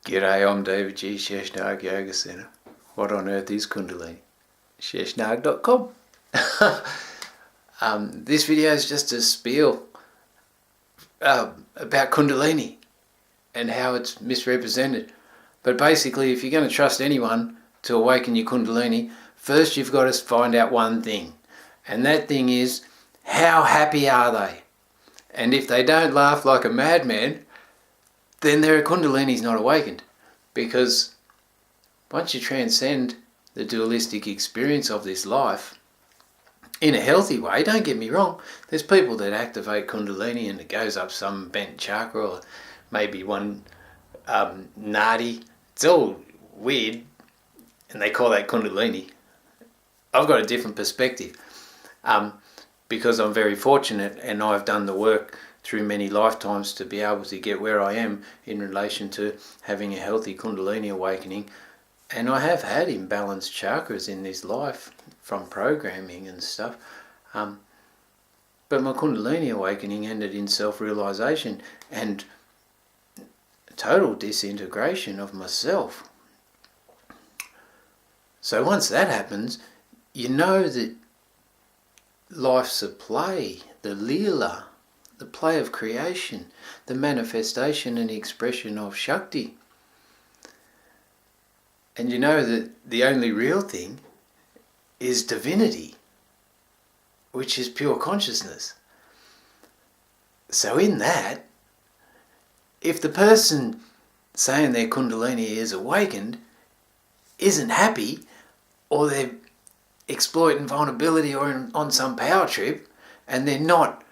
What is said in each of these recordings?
G'day, I'm David G. Sheshnag Yoga Center. What on earth is Kundalini? Sheshnag.com. This video is just a spiel about Kundalini and how it's misrepresented. But basically, if you're going to trust anyone to awaken your Kundalini, first you've got to find out one thing. And that thing is, how happy are they? And if they don't laugh like a madman, then their Kundalini's not awakened. Because once you transcend the dualistic experience of this life, in a healthy way, don't get me wrong, there's people that activate Kundalini and it goes up some bent chakra or maybe one nadi. It's all weird and they call that Kundalini. I've got a different perspective because I'm very fortunate and I've done the work through many lifetimes to be able to get where I am in relation to having a healthy Kundalini awakening. And I have had imbalanced chakras in this life from programming and stuff. But my Kundalini awakening ended in self-realization and total disintegration of myself. So once that happens, you know that life's a play, the Leela, the play of creation, the manifestation and expression of Shakti. And you know that the only real thing is divinity, which is pure consciousness. So in that, if the person saying their Kundalini is awakened isn't happy, or they're exploiting vulnerability or on some power trip, and they're not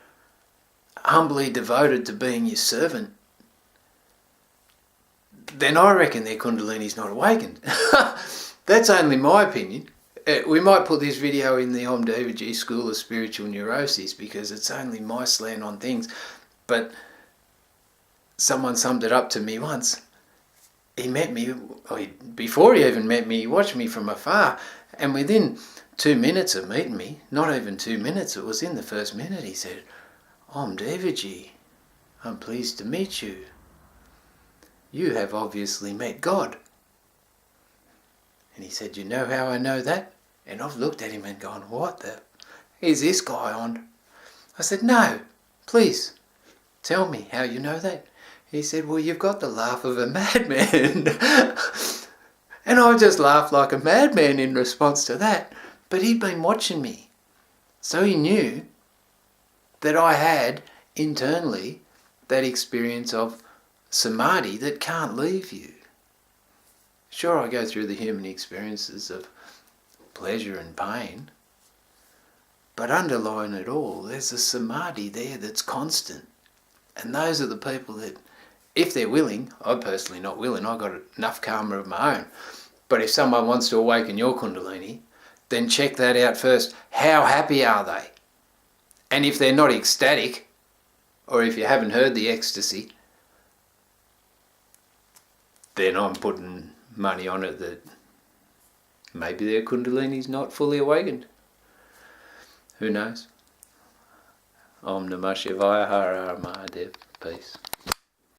humbly devoted to being your servant, then I reckon their Kundalini's not awakened. That's only my opinion. We might put this video in the Om David G School of Spiritual Neuroses because it's only my slant on things. But someone summed it up to me once. He met me, before he even met me, he watched me from afar, and within 2 minutes of meeting me, not even 2 minutes, it was in the first minute, he said, "Om David G, I'm pleased to meet you. You have obviously met God." And he said, "You know how I know that?" And I've looked at him and gone, "What the is this guy on?" I said, "No, please, tell me how you know that." He said, "Well, you've got the laugh of a madman." And I just laughed like a madman in response to that. But he'd been watching me. So he knew that I had internally that experience of Samadhi that can't leave you. Sure, I go through the human experiences of pleasure and pain, but underlying it all, there's a Samadhi there that's constant. And those are the people that, if they're willing, I'm personally not willing, I've got enough karma of my own, but if someone wants to awaken your Kundalini, then check that out first. How happy are they? And if they're not ecstatic, or if you haven't heard the ecstasy, then I'm putting money on it that maybe their Kundalini's not fully awakened. Who knows? Om Namah Shivaya, Har Har Mahadev. Peace.